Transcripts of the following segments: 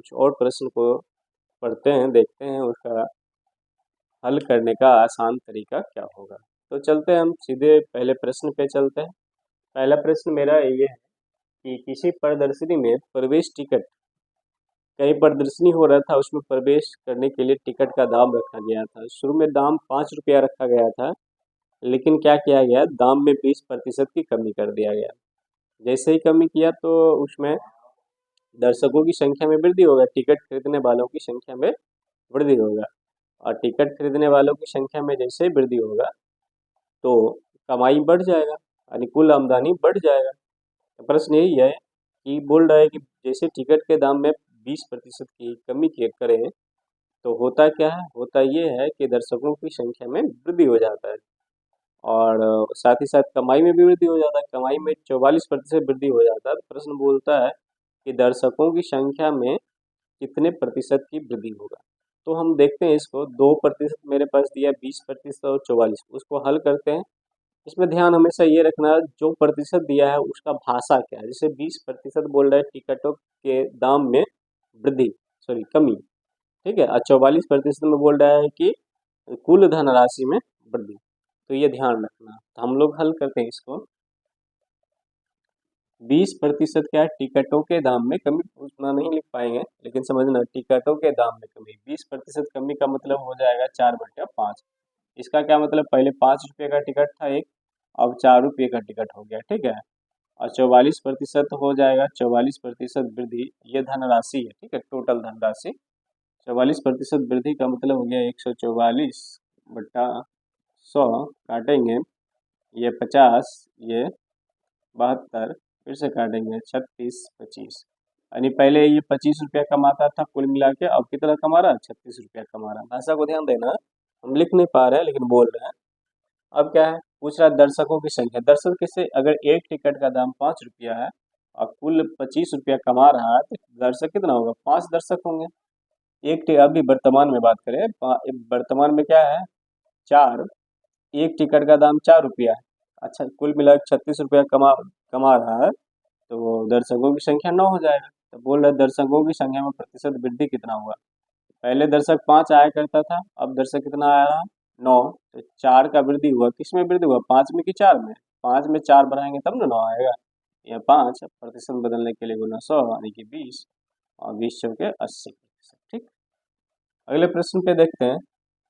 कुछ और प्रश्न को पढ़ते हैं, देखते हैं उसका हल करने का आसान तरीका क्या होगा। तो चलते हैं हम सीधे पहले प्रश्न पे चलते हैं। पहला प्रश्न मेरा ये है कि किसी प्रदर्शनी में प्रवेश टिकट, कहीं प्रदर्शनी हो रहा था उसमें प्रवेश करने के लिए टिकट का दाम रखा गया था। शुरू में दाम 5 रुपया रखा गया था, लेकिन क्या किया गया, दाम में 20% की कमी कर दिया गया। जैसे ही कमी किया तो उसमें दर्शकों की संख्या में वृद्धि होगा, टिकट खरीदने वालों की संख्या में वृद्धि होगा। और टिकट खरीदने वालों की संख्या में जैसे ही वृद्धि होगा तो कमाई बढ़ जाएगा, यानी कुल आमदनी बढ़ जाएगा। तो प्रश्न यही है कि बोल रहा है कि जैसे टिकट के दाम में 20% की कमी करें तो होता क्या है, होता ये है कि दर्शकों की संख्या में वृद्धि हो जाता है और साथ ही साथ कमाई में भी वृद्धि हो जाता है। कमाई में 44% वृद्धि हो जाता है। तो प्रश्न बोलता है कि दर्शकों की संख्या में कितने प्रतिशत की वृद्धि होगा। तो हम देखते हैं इसको, 2% मेरे पास दिया, 20% और 44, उसको हल करते हैं। इसमें ध्यान हमेशा ये रखना, जो प्रतिशत दिया है उसका भाषा क्या है। जैसे 20% बोल रहा है टिकटों के दाम में वृद्धि, सॉरी कमी, ठीक है, और 44% में बोल रहा है कि कुल धनराशि में वृद्धि। तो ये ध्यान रखना। तो हम लोग हल करते हैं इसको। 20% क्या है, टिकटों के दाम में कमी, उतना नहीं लिख पाएंगे लेकिन समझना, टिकटों के दाम में कमी, 20% कमी का मतलब हो जाएगा 4/5। इसका क्या मतलब, पहले 5 रुपये का टिकट था एक, अब 4 रुपये का टिकट हो गया, ठीक है। और 44% हो जाएगा, 44% वृद्धि, ये धनराशि है, ठीक है, टोटल धनराशि। 44% वृद्धि का मतलब हो गया 144/100, काटेंगे ये 50, ये 72, फिर से काटेंगे 36, 25, यानी पहले ये 25 रुपया कमाता था कुल मिला के, अब कितना कमा रहा है, 36 रुपया कमा रहा है। भाषा को ध्यान देना, हम लिख नहीं पा रहे हैं लेकिन बोल रहे हैं। अब क्या है, पूछ रहा है दर्शकों की संख्या। दर्शक किससे, अगर एक टिकट का दाम 5 रुपया है और कुल 25 रुपया कमा रहा है तो दर्शक कितना होगा, 5 दर्शक होंगे। एक टिकट, अभी वर्तमान में बात करें, वर्तमान में क्या है, 4, एक टिकट का दाम 4 रुपया है। अच्छा, कुल मिला 36 रुपया कमा कमा रहा है, तो वो दर्शकों की संख्या 9 हो जाएगा। तो बोल रहे दर्शकों की संख्या में प्रतिशत वृद्धि कितना हुआ। पहले दर्शक 5 आया करता था, अब दर्शक कितना आ रहा है, 9। तो 4 का वृद्धि हुआ, किस में वृद्धि हुआ, 5 में कि 4 में, 5 में 4 बढ़ाएंगे तब ना 9 आएगा। यह 5 प्रतिशत बदलने के लिए गुना 100 यानी कि 20, और 20 चौके 80%, ठीक। अगले प्रश्न पे देखते हैं।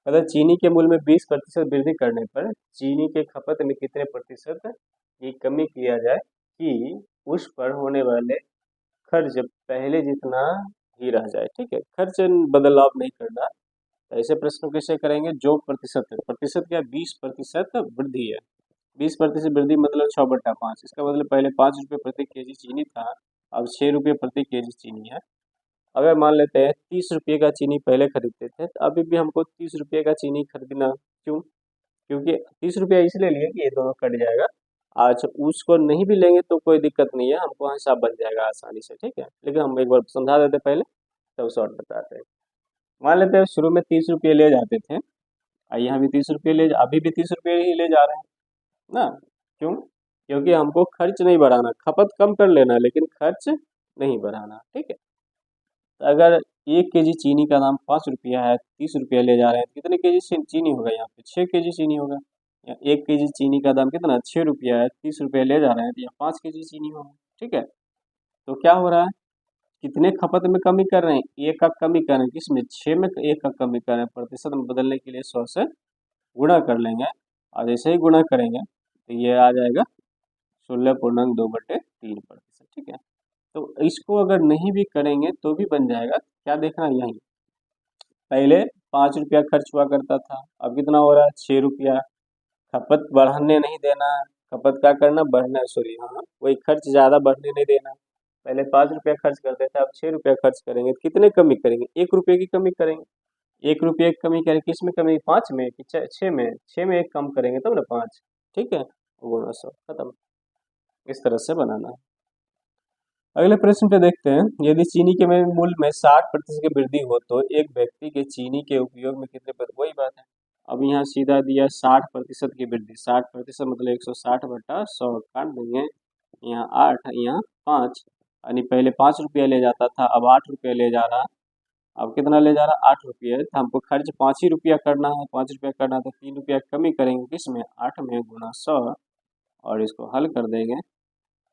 अगर चीनी के मूल्य में 20% वृद्धि करने पर चीनी के खपत में कितने प्रतिशत की कमी किया जाए कि उस पर होने वाले खर्च पहले जितना ही रह जाए, ठीक है, खर्च बदलाव नहीं करना। तो ऐसे प्रश्न कैसे करेंगे, जो प्रतिशत है, प्रतिशत क्या, 20% वृद्धि है, 20% वृद्धि मतलब 6/5। इसका मतलब पहले 5 रुपये प्रति केजी चीनी था, अब 6 रुपये प्रति केजी चीनी है। अगर मान लेते हैं 30 रुपये का चीनी पहले खरीदते थे, तो अभी भी हमको 30 रुपये का चीनी खरीदना, क्यों, क्योंकि 30 रुपया इसलिए लिए कि ये दोनों कट जाएगा। आज उसको नहीं भी लेंगे तो कोई दिक्कत नहीं है, हमको हिसाब बन जाएगा आसानी से, ठीक है। लेकिन हम एक बार समझा देते पहले, तब शॉर्ट बताते हैं। मान लेते हैं शुरू में 30 रुपये ले जाते थे, और यहाँ भी 30 रुपये अभी भी 30 रुपये ही ले जा रहे हैं ना, क्यों, क्योंकि हमको खर्च नहीं बढ़ाना, खपत कम कर लेना लेकिन खर्च नहीं बढ़ाना, ठीक है। तो अगर 1 केजी चीनी का दाम 5 रुपया है, 30 रुपया ले जा रहे हैं, तो कितने केजी चीनी होगा, यहाँ पे 6 केजी चीनी होगा। या 1 केजी चीनी का दाम कितना, 6 रुपया है, 30 रुपया ले जा रहे हैं, तो यहाँ 5 केजी चीनी होगा, ठीक है। तो क्या हो रहा है, कितने खपत में कमी कर रहे हैं, 1 का कमी कर रहे हैं, किसमें, 6 में 1 का कमी कर रहे हैं। प्रतिशत में बदलने के लिए 100 से गुणा कर लेंगे, और जैसे ही गुणा करेंगे तो ये आ जाएगा 16.2/3%, ठीक है। तो इसको अगर नहीं भी करेंगे तो भी बन जाएगा। क्या देखना, यही पहले 5 रुपया खर्च हुआ करता था, अब कितना हो रहा है, 6 रुपया। खपत बढ़ने नहीं देना, खपत क्या करना, बढ़ना, सॉरी, हाँ वही, खर्च ज़्यादा बढ़ने नहीं देना। पहले 5 रुपया खर्च करते थे, अब 6 रुपया खर्च करेंगे, तो कितने कमी करेंगे, 1 रुपये की कमी करेंगे। 1 रुपये की कमी करेंगे, किस में कमी, 5 में कि 6 में, 6 में 1 कम करेंगे तब ना 5, ठीक है, गुणा 100, खत्म। इस तरह से बनाना है। अगले प्रश्न पे देखते हैं। यदि चीनी के मूल्य में 60% की वृद्धि हो तो एक व्यक्ति के चीनी के उपयोग में कितने वही बात है। अब यहाँ सीधा दिया 60% की वृद्धि, 60% मतलब 160/100, काट देंगे, यहाँ 8, यहाँ 5, यानी पहले 5 रुपया ले जाता था, अब 8 रुपये ले जा रहा। अब कितना ले जा रहा, 8 रुपये। तो हमको खर्च 5 ही रुपया करना है, 5 रुपया करना है तो 3 रुपया कमी करेंगे किस में, 8 में गुना 100, और इसको हल कर देंगे,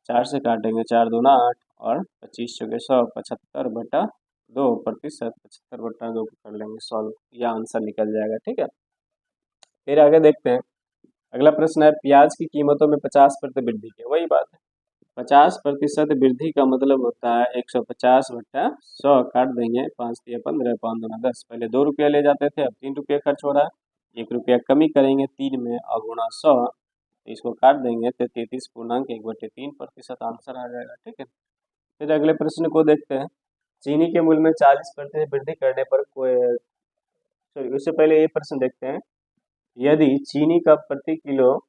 4 से काटेंगे, 4 दूना 8 और 25 चौके 100, 75/2%, 75/2 कर लेंगे सॉल्व, यह आंसर निकल जाएगा। ठीक है, फिर आगे देखते हैं। अगला प्रश्न है, प्याज की कीमतों में 50% वृद्धि की, वही बात है। 50% वृद्धि का मतलब होता है 150/100, काट देंगे, 5 तिया 15, 5 दूना 10। पहले 2 रुपया ले जाते थे, अब 3 रुपया खर्च हो रहा है, 1 रुपया कमी करेंगे 3 में और गुणा 100, तो इसको काट देंगे तो 33.1/3% आंसर आ जाएगा। ठीक है, फिर अगले प्रश्न को देखते हैं। चीनी के मूल्य में 40% वृद्धि करने पर कोई, सॉरी उससे पहले ये प्रश्न देखते हैं। यदि चीनी का प्रति किलो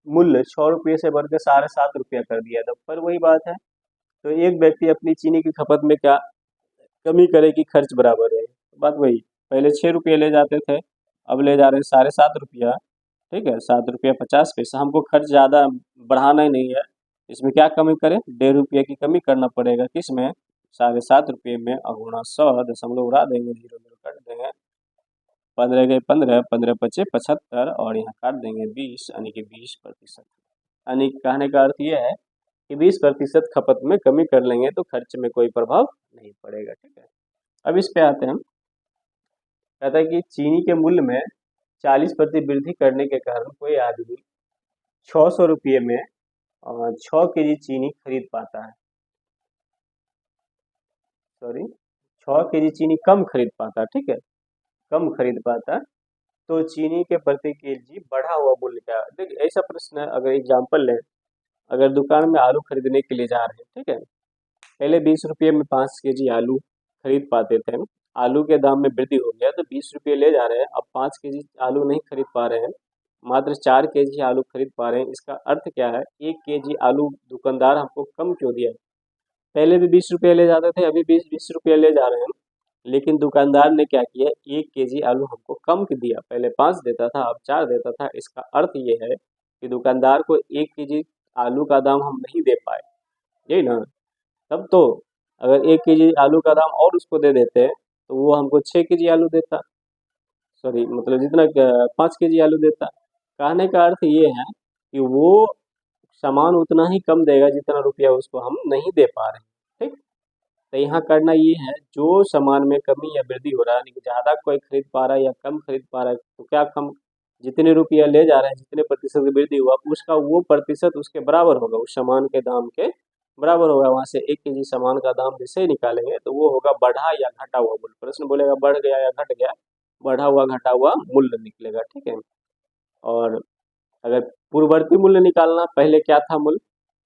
मूल्य 6 रुपये से बढ़कर 7.5 रुपया कर दिया था, पर वही बात है, तो एक व्यक्ति अपनी चीनी की खपत में क्या कमी करे कि खर्च बराबर रहे। बात वही, पहले 6 रुपये ले जाते थे, अब ले जा रहे हैं 7.5 रुपया। ठीक है, 7 रुपया 50 पैसा, हमको खर्च ज़्यादा बढ़ाना ही नहीं है, इसमें क्या कमी करें, 1.5 रुपये की कमी करना पड़ेगा किसमें, 7.5 रुपये में, और गुणा 100, दशमलव उड़ा देंगे, 0 0 कट देंगे, 15 गए 15, 15 पचे 75, और यहाँ काट देंगे 20, यानी कि 20%। यानी कहने का अर्थ ये है कि 20% खपत में कमी कर लेंगे तो खर्च में कोई प्रभाव नहीं पड़ेगा। ठीक है, अब इस पे आते हैं हम। कहता है कि चीनी के मूल्य में 40% वृद्धि करने के कारण कोई आदमी 600 रुपये में 6 केजी चीनी खरीद पाता है, सॉरी 6 केजी चीनी कम खरीद पाता है। ठीक है, कम खरीद पाता है, तो चीनी के प्रति केजी बढ़ा हुआ मूल्य क्या है। देखिए ऐसा प्रश्न है, अगर एग्जाम्पल लें, अगर दुकान में आलू खरीदने के लिए जा रहे हैं, ठीक है, पहले 20 रुपये में 5 केजी आलू खरीद पाते थे, आलू के दाम में वृद्धि हो गया तो 20 रुपये ले जा रहे हैं, अब 5 केजी आलू नहीं खरीद पा रहे हैं, मात्र 4 केजी आलू खरीद पा रहे हैं। इसका अर्थ क्या है, 1 केजी आलू दुकानदार हमको कम क्यों दिया। पहले भी 20 रुपये ले जाते थे, अभी 20-20 रुपये ले जा रहे हैं, लेकिन दुकानदार ने क्या किया, 1 केजी आलू हमको कम दिया, पहले 5 देता था अब 4 देता था। इसका अर्थ ये है कि दुकानदार को 1 केजी आलू का दाम हम नहीं दे पाए, यही ना। तब तो अगर 1 केजी आलू का दाम और उसको दे देते तो वो हमको 6 केजी आलू देता, सॉरी मतलब जितना 5 केजी आलू देता। कहने का अर्थ ये है कि वो सामान उतना ही कम देगा जितना रुपया उसको हम नहीं दे पा रहे हैं। ठीक, तो यहाँ करना ये है, जो सामान में कमी या वृद्धि हो रहा है, यानी कि ज़्यादा कोई खरीद पा रहा है या कम खरीद पा रहा है, तो क्या कम, जितने रुपया ले जा रहे हैं, जितने प्रतिशत की वृद्धि हुआ उसका वो प्रतिशत उसके बराबर होगा, उस सामान के दाम के बराबर होगा। वहाँ से 1 केजी सामान का दाम जैसे ही निकालेंगे तो वो होगा बढ़ा या घटा हुआ मूल्य। प्रश्न बोलेगा बढ़ गया या घट गया, बढ़ा हुआ घटा हुआ मूल्य निकलेगा। ठीक है, और अगर पूर्ववर्ती मूल्य निकालना, पहले क्या था मूल्य,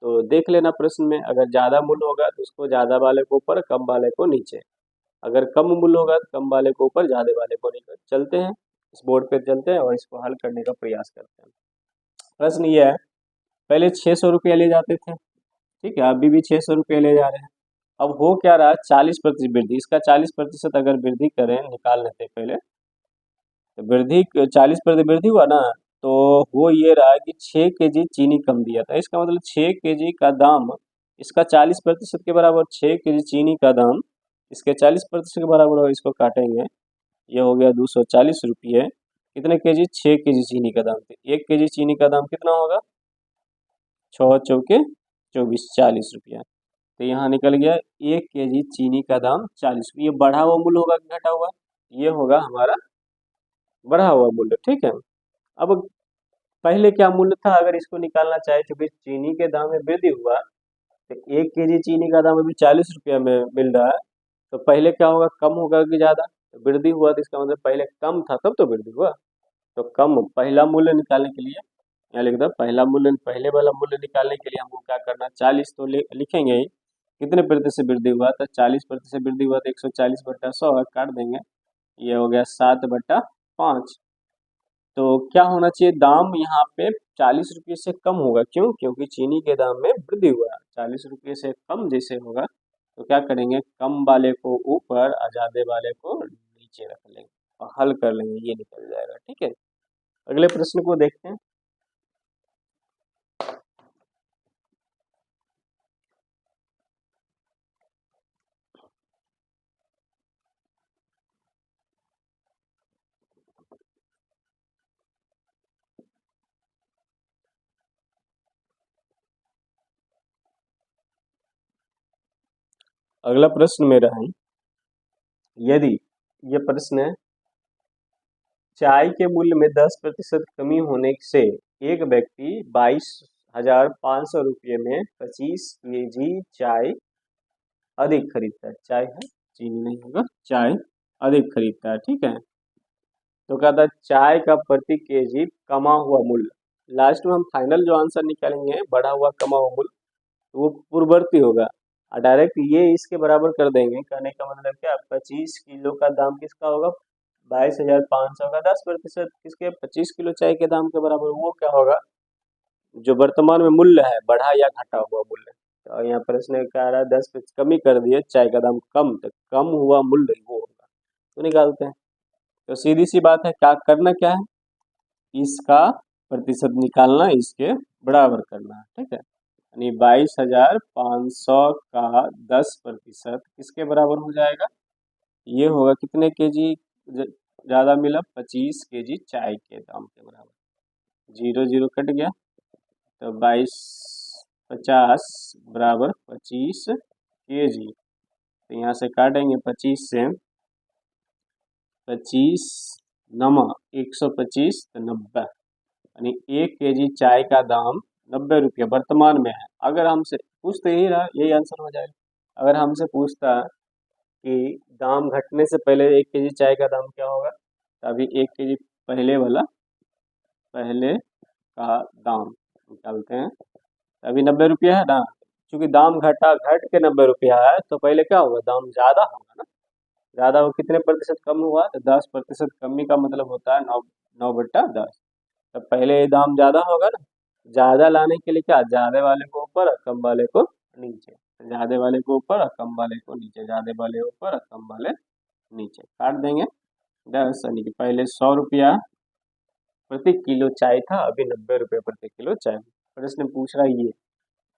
तो देख लेना प्रश्न में, अगर ज़्यादा मूल्य होगा तो उसको ज़्यादा वाले को ऊपर, कम वाले को नीचे, अगर कम मूल्य होगा तो कम वाले को ऊपर, ज़्यादा वाले को नीचे। चलते हैं इस बोर्ड पे, चलते हैं और इसको हल करने का प्रयास करते हैं। प्रश्न ये है, पहले 600 रुपया ले जाते थे, ठीक है, अभी भी 600 रुपये ले जा रहे हैं। अब हो क्या रहा है, 40% वृद्धि, इसका 40% अगर वृद्धि करें, निकाल लेते पहले, तो वृद्धि 40% वृद्धि हुआ ना, तो वो ये रहा कि 6 केजी चीनी कम दिया था। इसका मतलब 6 केजी का दाम इसका 40% के बराबर, 6 केजी चीनी का दाम इसके 40% के बराबर होगा। इसको काटेंगे, ये हो गया 240 रुपये। कितने केजी, 6 केजी चीनी का दाम, तो 1 केजी चीनी का दाम कितना होगा, 6 चौके 24, 40 रुपया। तो यहाँ निकल गया 1 केजी चीनी का दाम 40। ये बढ़ा हुआ मूल्य होगा कि घटा हुआ, ये होगा हमारा बढ़ा हुआ मूल्य। ठीक है, अब पहले क्या मूल्य था, अगर इसको निकालना चाहे, चूंकि चीनी के दाम में वृद्धि हुआ, तो 1 केजी चीनी का दाम अभी 40 रुपया में मिल रहा है, तो पहले क्या होगा, कम होगा कि ज़्यादा, तो वृद्धि हुआ, तो इसका मतलब पहले कम था तब तो वृद्धि हुआ। तो कम, पहला मूल्य निकालने के लिए यहाँ लिख दो, पहला मूल्य, पहले वाला मूल्य निकालने के लिए हमको क्या करना, 40 तो लिखेंगे ही, कितने प्रतिशत वृद्धि हुआ, तो 40% वृद्धि हुआ, तो 140/100 काट देंगे, ये हो गया 7/5। तो क्या होना चाहिए, दाम यहाँ पे 40 रुपये से कम होगा, क्यों, क्योंकि चीनी के दाम में वृद्धि हुआ है। 40 रुपये से कम जैसे होगा तो क्या करेंगे, कम वाले को ऊपर और ज्यादा वाले को नीचे रख लेंगे और हल कर लेंगे, ये निकल जाएगा। ठीक है, अगले प्रश्न को देखते हैं। अगला प्रश्न मेरा है, यदि ये प्रश्न है, चाय के मूल्य में 10% कमी होने से एक व्यक्ति 22,500 रुपये में 25 kg चाय अधिक खरीदता है। चाय है, चीनी नहीं होगा, चाय अधिक खरीदता है, ठीक है। तो कहता है चाय का प्रति केजी कमा हुआ मूल्य, लास्ट में हम फाइनल जो आंसर निकालेंगे बढ़ा हुआ कमा हुआ मूल्य, तो वो पूर्ववर्ती होगा और डायरेक्ट ये इसके बराबर कर देंगे। कहने का मतलब क्या, 25 किलो का दाम किसका होगा, 22,500 का 10% किसके, 25 किलो चाय के दाम के बराबर, वो क्या होगा, जो वर्तमान में मूल्य है बढ़ा या घटा हुआ मूल्य। तो यहाँ प्रश्न कह रहा है 10 कमी कर दिए, चाय का दाम कम, तो कम हुआ मूल्य वो होगा, तो निकालते हैं। तो सीधी सी बात है, क्या करना क्या है, इसका प्रतिशत निकालना, इसके बराबर करना है, ठीक है। यानी 22,500 का 10% किसके बराबर हो जाएगा, ये होगा कितने केजी ज़्यादा मिला, 25 kg चाय के दाम के बराबर। 0 0 कट गया, तो 50 बराबर 25 kg। तो यहाँ से काटेंगे 25 से, 25 नमा 125 तो 90, यानी 1 kg चाय का दाम 90 रुपये वर्तमान में है। अगर हमसे पूछते ही रहा, यही आंसर हो जाएगा। अगर हमसे पूछता कि दाम घटने से पहले 1 kg चाय का दाम क्या होगा, तो अभी 1 kg पहले वाला, पहले का दाम निकालते हैं, अभी 90 रुपया है ना, क्योंकि दाम घट के 90 रुपया है, तो पहले क्या होगा, दाम ज़्यादा होगा ना, ज़्यादा हो कितने प्रतिशत कम हुआ, तो 10% कमी का मतलब होता है 9/10। तो पहले ये दाम ज़्यादा होगा ना, ज़्यादा लाने के लिए क्या, ज़्यादा वाले को ऊपर और कम वाले को नीचे, ज़्यादा वाले को ऊपर और कम वाले को नीचे, ज़्यादा वाले ऊपर और कम वाले नीचे, काट देंगे 10, यानी कि पहले 100 रुपया प्रति किलो चाय था, अभी 90 रुपये प्रति किलो चाय। प्रश्न पूछ रहा है ये,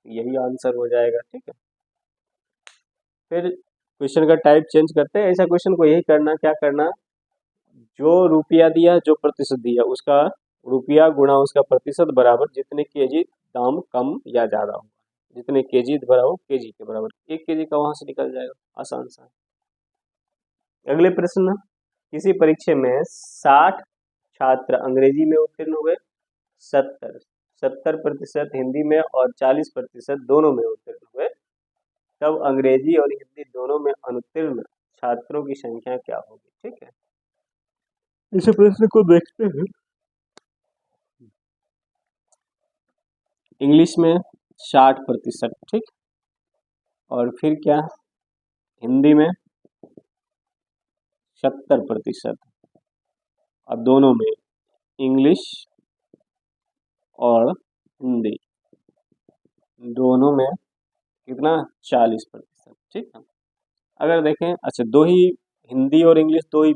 यही आंसर हो जाएगा, ठीक है। फिर क्वेश्चन का टाइप चेंज करते हैं, ऐसा क्वेश्चन को यही करना, क्या करना, जो रुपया दिया, जो प्रतिशत दिया, उसका रुपया गुणा उसका प्रतिशत बराबर जितने केजी दाम कम या ज़्यादा हो, जितने केजी बराबर केजी के बराबर, 1 kg का वहाँ से निकल जाएगा, आसान सा। अगले प्रश्न, किसी परीक्षा में 60 छात्र अंग्रेजी में उत्तीर्ण हुए, 70% हिंदी में और 40% दोनों में उत्तीर्ण हुए, तब अंग्रेजी और हिंदी दोनों में अनुत्तीर्ण छात्रों की संख्या क्या होगी, ठीक है। इस प्रश्न को देखते हैं। इंग्लिश में 60%, ठीक, और फिर क्या, हिंदी में 70%, और दोनों में इंग्लिश और हिंदी दोनों में कितना, 40%, ठीक है। अगर देखें, अच्छा, दो ही हिंदी और इंग्लिश दो ही